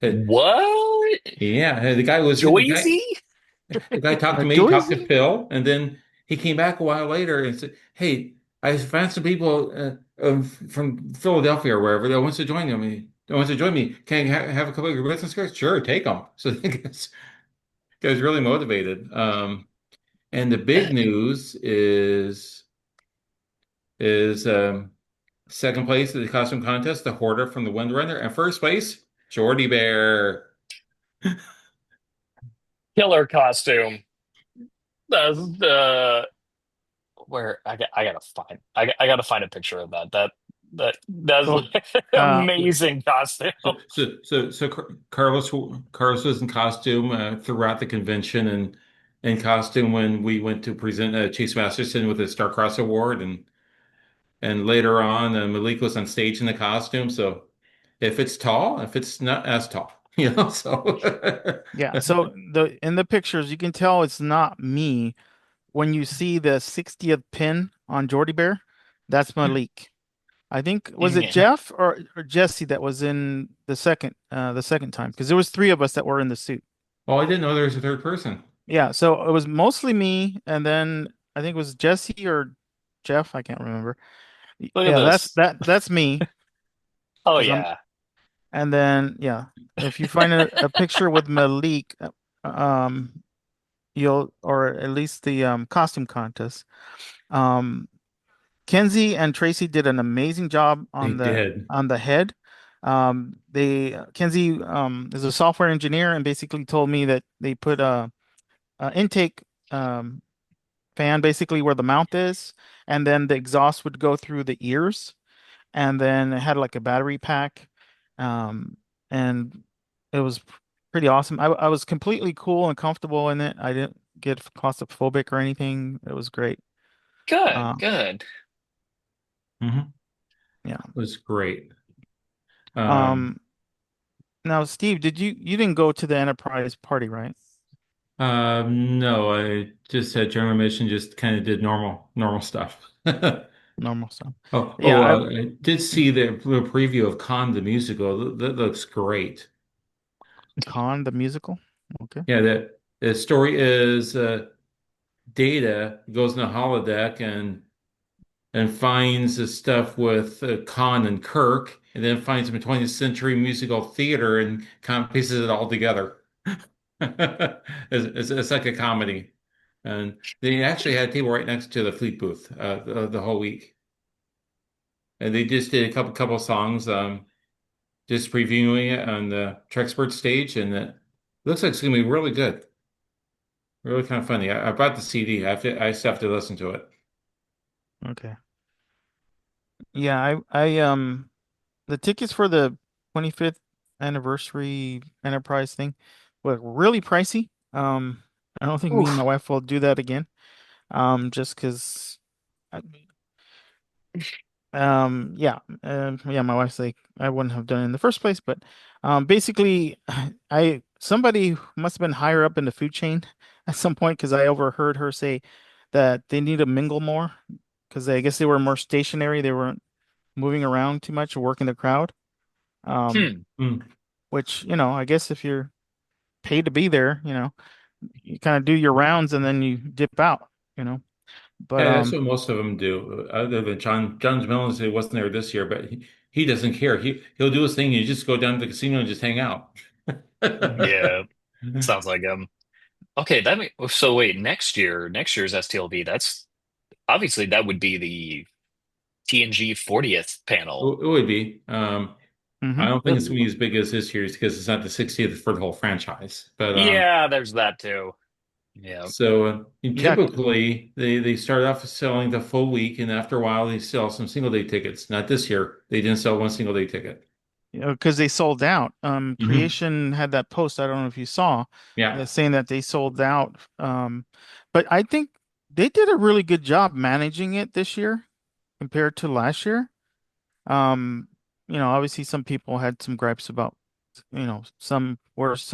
Uh, what? yeah, Joyzy? the guy talked to me, talked to Joyzy? Phil, and then he came back a while later and said, "Hey, I found some people from Philadelphia or wherever that wants to join me. That wants to join me. Can I have a couple of your business cards? Sure, take them." So the guy's really motivated. And the big news is second place in the costume contest, the Hoarder from the Windrunner, and first place, Jordy Bear. Killer costume. The where I gotta find a picture of that. That's So, like uh, amazing costume. Carlos was in costume throughout the convention and in costume when we went to present Chase Masterson with the Star-Crossed Award, and later on Malik was on stage in the costume. So if it's tall, if it's not as tall, so yeah. So the in the pictures, you can tell it's not me. When you see the 60th pin on Jordy Bear, that's Malik. I think was it Yeah. Jeff or Jesse that was in the second time because there was three of us that were in the suit. Oh, I didn't know there was a third person. Yeah, so it was mostly me, and then I think it was Jesse or Jeff. I can't remember. Look at Yeah, that's this. that's me Oh because I'm. yeah. And then yeah, if you find a picture with Malik, um, you'll or at least the costume contest. Um, Kenzie and Tracy did an amazing job They on the did. on the head. They Kenzie is a software engineer and basically told me that they put a intake um, fan basically where the mount is, and then the exhaust would go through the ears, and then it had like a battery pack, um, and it was pretty awesome. I was completely cool and comfortable in it. I didn't get claustrophobic or anything. It was great. Good, Um, good. Hmm. yeah. It was great. Um, Um, Now, Steve, you didn't go to the Enterprise party, right? no, I just had general admission, just kind of did normal stuff. Normal stuff. Oh, Yeah, oh, I did see the preview of Khan the musical. That looks great. Con the musical. Okay. Yeah, the story is Data goes in a holodeck, and finds the stuff with Khan and Kirk, and then finds some 20th century musical theater and kind of pieces it all together. It's like a comedy. And they actually had a table right next to the Fleet booth the whole week. And they just did a couple songs, just previewing it on the Trexpert stage, and it looks like it's going to be really good. Really kind of funny. I bought the CD. I still have to listen to it. Okay. Yeah, the tickets for the 25th anniversary Enterprise thing were really pricey. I don't think me and my Oof. wife will do that again. Just 'cause yeah, my wife's like, I wouldn't have done it in the first place, but basically, somebody must have been higher up in the food chain at some point because I overheard her say that they need to mingle more because I guess they were more stationary, they weren't moving around too much or working the crowd. Um, Hmm. Mm. which, I guess if you're paid to be there, you kind of do your rounds and then you dip out, you know. But Yeah, that's what most of them do. Other than John Millens, he wasn't there this year, but he doesn't care. He'll do his thing. You just go down to the casino and just hang out. Yeah, sounds like okay, so wait, next year's STLV, that's obviously that would be the TNG 40th panel. It would be. I mhm. don't think it's gonna Ooh. be as big as this year's because it's not the 60th for the whole franchise. But Yeah, there's that too. Yeah. so Yeah, typically they start off selling the full week, and after a while they sell some single day tickets. Not this year. They didn't sell one single day ticket. because they sold out. Hmm. Creation had that post. I don't know if you saw, Yeah. saying that they sold out. But I think they did a really good job managing it this year compared to last year. Um, obviously some people had some gripes about, some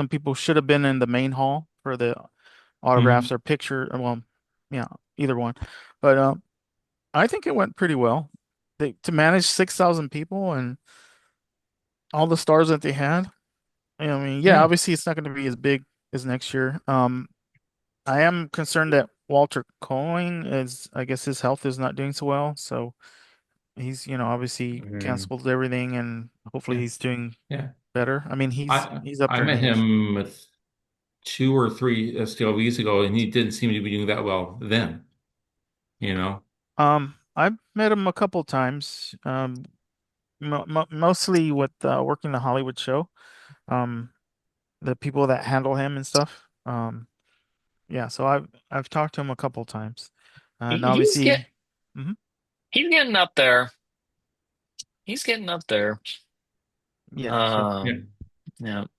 people should have been in the main hall for the autographs Hmm. or picture. Well, yeah, either one. But I think it went pretty well. To manage 6,000 people and all the stars that they had. I mean, yeah, Yeah. obviously it's not going to be as big as next year. I am concerned that Walter Coing I guess his health is not doing so well. So he's, obviously Mm. canceled everything and hopefully Yeah. he's doing Yeah. better. I mean, he's I he's up I there in met age. him with 2 or 3 STLVs ago, and he didn't seem to be doing that well then. You know. I've met him a couple times. Mostly with working the Hollywood show. Um, the people that handle him and stuff. Yeah, so I've talked to him a couple times, and He's get obviously, mhm, he's getting up there. He's getting up there. yeah. So Yeah. Um,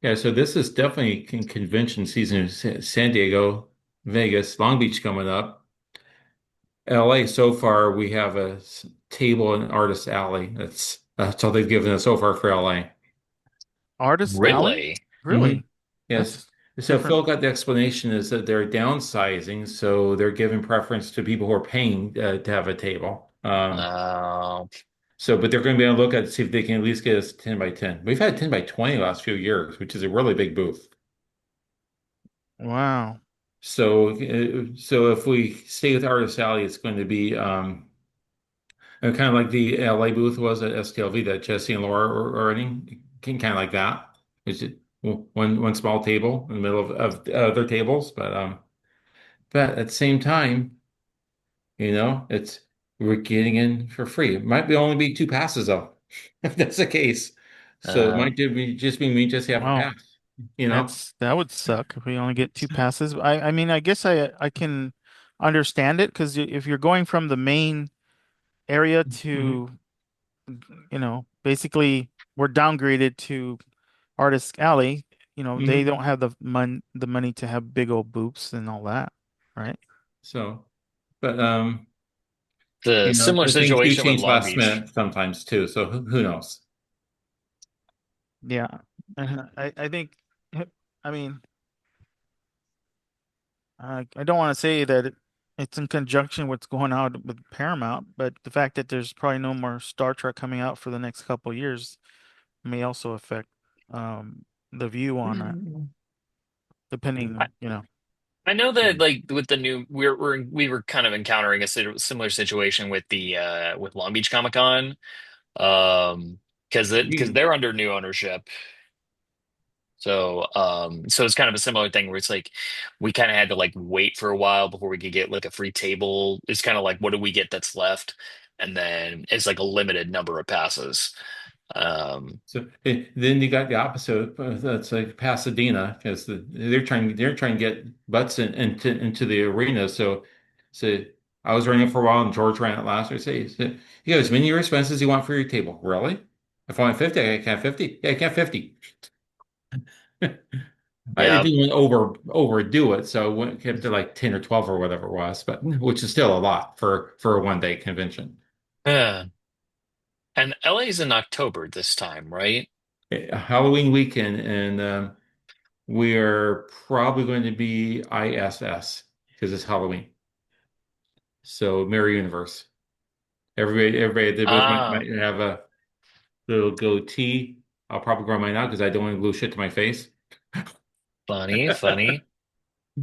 yeah. So this is definitely convention season in San Diego, Vegas, Long Beach coming up. LA so far we have a table in Artist Alley. That's all they've given us so far for LA. Artist Alley, Really? Hmm. really, Yes. that's So different. Phil got the explanation is that they're downsizing, so they're giving preference to people who are paying to have a table. Uh, But they're going to be on the lookout to see if they can at least get us 10 by 10. We've had 10 by 20 the last few years, which is a really big booth. Wow. So if we stay with Artist Alley, it's going to be kind of like the LA booth was at STLV that Jesse and Laura were running, kind of like that. It's just one small table in the middle of other tables, but at the same time, it's we're getting in for free. It might be only be 2 passes though, if that's the case. So it uh, might just be me just have a Wow. pass, you know? That would suck if we only get two passes. I mean, I guess I can understand it because if you're going from the main area Hmm. to, basically we're downgraded to Artist Alley, they Hmm. don't have the money to have big old booths and all that, right? So, but the similar the things do situation with change Long last Beach. minute sometimes too. So who knows? Yeah. I think, I mean, I don't want to say that it's in conjunction with what's going on with Paramount, but the fact that there's probably no more Star Trek coming out for the next couple of years may also affect the view on that, I, depending, I know that like with the new we were kind of encountering a similar situation with the with Long Beach Comic Con because We they're under new ownership. So it's kind of a similar thing where it's like we kind of had to like wait for a while before we could get like a free table. It's kind of like what do we get that's left? And then it's like a limited number of passes. Um then you got the opposite. That's like Pasadena because they're trying to get butts into the arena. So I was running it for a while, and George ran it last year. Say, you got as many expenses as you want for your table. Really? If I want 50, I can have 50. Yeah, I can have 50. I yeah. didn't want to overdo it, so I kept to like 10 or 12 or whatever it was, but which is still a lot for a 1 day convention. Yeah. And LA's in October this time, right? Halloween weekend, and we are probably going to be ISS because it's Halloween. So Mirror Universe. Everybody that was Ah, might have a little goatee. I'll probably grow mine out because I don't want to glue shit to my face. funny, funny.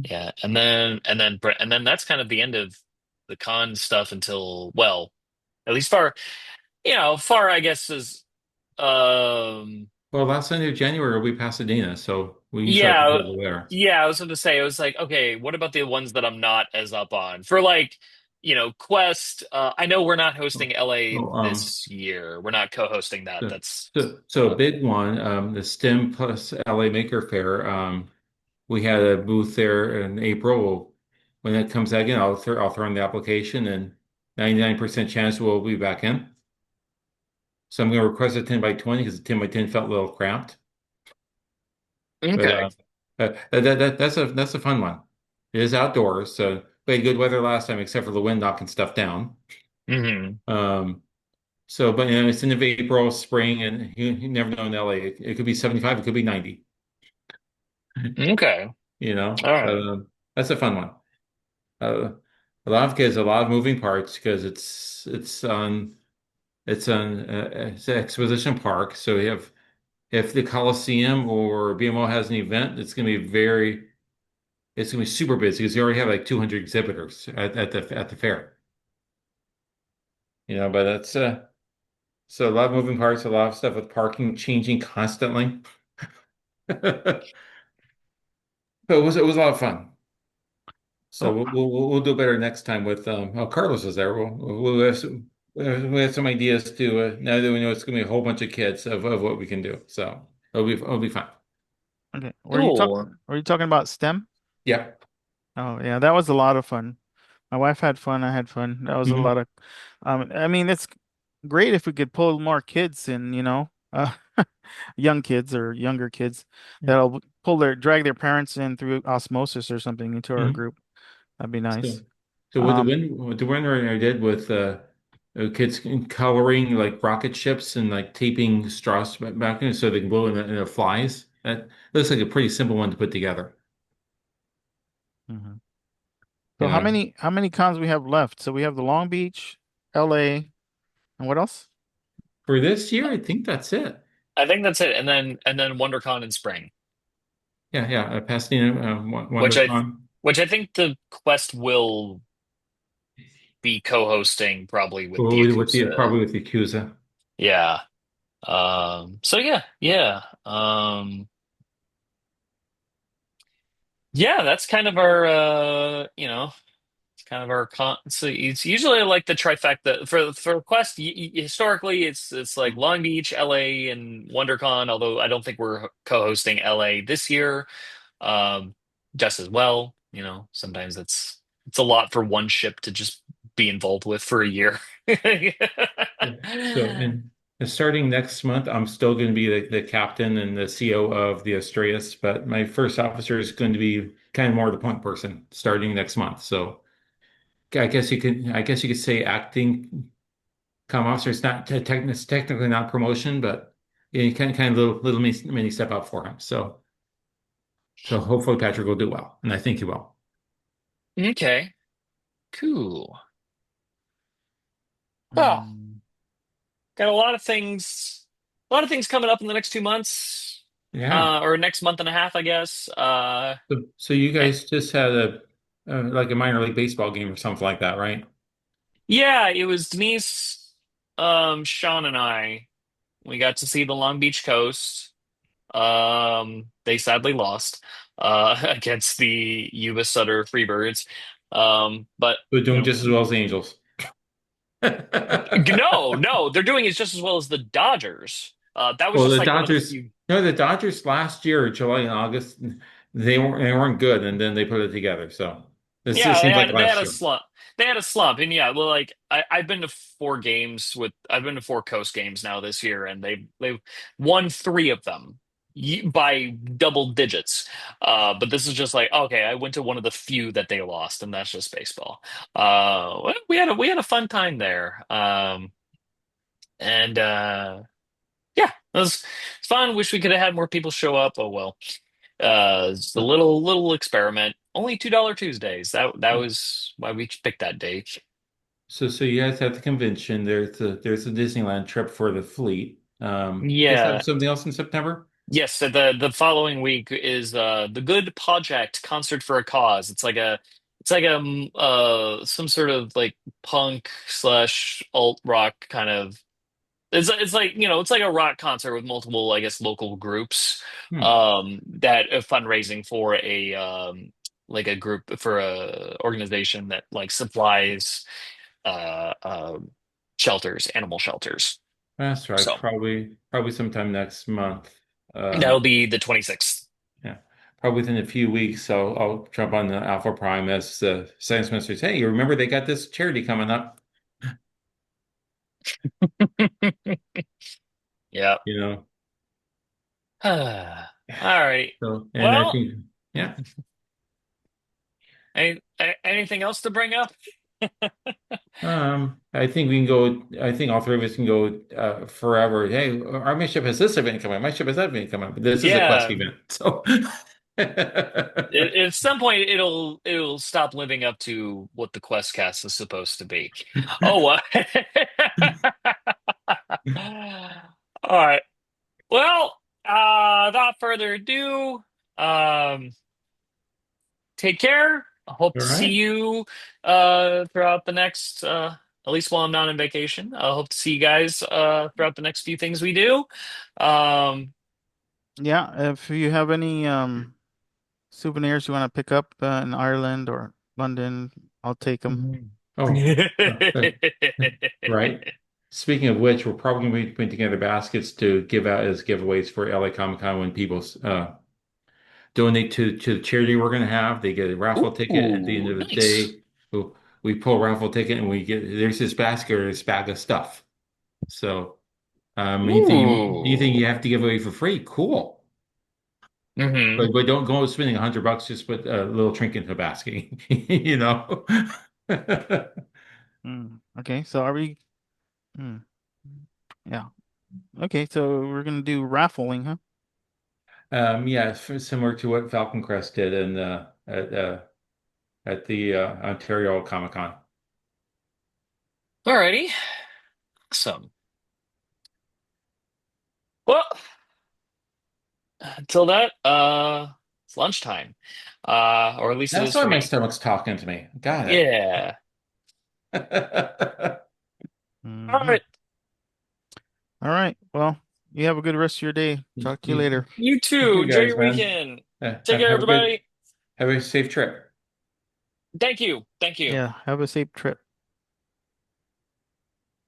Yeah. And then that's kind of the end of the con stuff until well, at least far I guess is um Well, last Sunday of January will be Pasadena, so we usually have to yeah, go there. yeah, I was going to say it was like, okay, what about the ones that I'm not as up on? For like, Quest, I know we're not So, hosting LA so, this year. We're not co-hosting that. so, That's so a big one, the STEM plus LA Maker Fair. We had a booth there in April. When that comes out again, I'll throw in the application, and 99% chance we'll be back in. So I'm going to request a 10 by 20 because the 10 by 10 felt a little cramped. But okay. that's a fun one. It is outdoors, so we had good weather last time, except for the wind knocking stuff down. Hmm. Um, but it's in the April, spring, and you never know in LA. It could be 75, it could be 90. Okay. All So right. that's a fun one. Uh, a lot of kids, a lot of moving parts because it's an exposition park. So you have if the Coliseum or BMO has an event, it's gonna be super busy because they already have like 200 exhibitors at the fair. But that's so a lot of moving parts, a lot of stuff with parking changing constantly. But it was a lot of fun. So Oh, we'll do better next time with Carlos is there. We'll have some ideas too. Now that we know it's going to be a whole bunch of kids of what we can do, so it'll be fun. okay. Cool. Were you talking about STEM? Yeah. Oh, yeah, that was a lot of fun. My wife had fun. I had fun. That was a Hmm. lot of, I mean, it's great if we could pull more kids in, young kids or younger kids that'll drag their parents in through osmosis or something into our Hmm. group. That'd be So nice. so Um, with the winter I did with kids coloring like rocket ships and like taping straws back in so they can blow and it flies. That looks like a pretty simple one to put together. mhm. You So how know, many cons we have left? So we have the Long Beach, LA, and what else? for this year, I think that's it. I think that's it. And then WonderCon in spring, Yeah, yeah. Pasadena, which I WonderCon. which I think the Quest will be co-hosting probably with the Probably Yakuza. with the Yakuza. Yeah. So yeah, yeah. Yeah, that's kind of our it's kind of our con so it's usually like the trifecta for Quest historically it's like Long Beach, LA, and WonderCon, although I don't think we're co-hosting LA this year. Um, just as well, sometimes it's a lot for one ship to just be involved with for a year. Yeah. So, and starting next month, I'm still going to be the captain and the CO of the Asturias, but my first officer is going to be kind of more the point person starting next month. So, I guess you could say acting comm officer. It's not it's technically not promotion, but yeah, you kind of little mini step up for him. So hopefully Patrick will do well, and I think he will. Okay, cool. Oh, Um, got a lot of things coming up in the next 2 months. Yeah. or next month and a half, I guess. So you guys just had a like a minor league baseball game or something like that, right? Yeah, it was Denise, Sean, and I. We got to see the Long Beach Coast. They sadly lost against the Yuba Sutter Freebirds. But We're you doing know, just as well as the Angels. no, they're doing it just as well as the Dodgers. That was Well, just the like one of the Dodgers, few. no, the Dodgers last year, July and August, they weren't good, and then they put it together. So this Yeah, seems like they had last a year. slump. They had a slump, and yeah, well, like I've been to I've been to four Coast games now this year, and they've won three of them by double digits. But this is just like okay, I went to one of the few that they lost, and that's just baseball. Well, we had a fun time there, and yeah, it's fun. Wish we could have had more people show up. Oh well. It's a little experiment. Only $2 Tuesdays. That was why we picked that date. So you guys have the convention. There's a Disneyland trip for the fleet. You guys have Yeah. something else in September? Yes, so the following week is the Good Project Concert for a Cause. It's like some sort of like punk slash alt rock kind of it's like it's like a rock concert with multiple I guess local groups Hmm, that are fundraising for a like a group for a organization that like supplies uh, uh, shelters, animal shelters. that's right. So Probably sometime next month. that'll be the 26th. Yeah, probably within a few weeks. I'll jump on the Alpha Prime as the science minister says, hey, you remember they got this charity coming up? Yeah. You know. All right. So and I Well, think yeah. anything else to bring up? I think we can go. I think all three of us can go forever. Hey, our ship has this event coming. My ship has that event coming. But this is a quest Yeah. event, so At some point, it'll stop living up to what the QuestCast is supposed to be. Oh, all right. Well, without further ado, um, take care. I hope all to see right. you throughout the next, at least while I'm not on vacation. I hope to see you guys throughout the next few things we do. Um, Yeah, if you have any souvenirs you want to pick up in Ireland or London, I'll take them. Mhm. Oh, uh, right. Speaking of which, we're probably going to be putting together baskets to give out as giveaways for LA Comic Con when people donate to the charity we're going to have. They get a raffle ticket at the end Ooh, of the nice. day. We pull a raffle ticket and we get there's this basket or this bag of stuff. So anything Ooh. you have to give away for free, cool. Hmm. But don't go spending $100. Just put a little trinket in the basket, you know. Okay, so are we? Mm, yeah. Okay, so we're gonna do raffling, huh? Yeah, similar to what Falcon Crest did in at the Ontario Comic Con. Alrighty. Awesome. Well, until that, it's lunchtime. Or at least it That's is why for my me. stomach's talking to me. Got Yeah. it. All Hmm. right. All right. Well, you have a good rest of your day. Talk to you You, later. You you too. too, Enjoy guys, your man. weekend. Take care, Have a good, everybody. have a safe trip. Thank you. Thank you. Yeah, have a safe trip.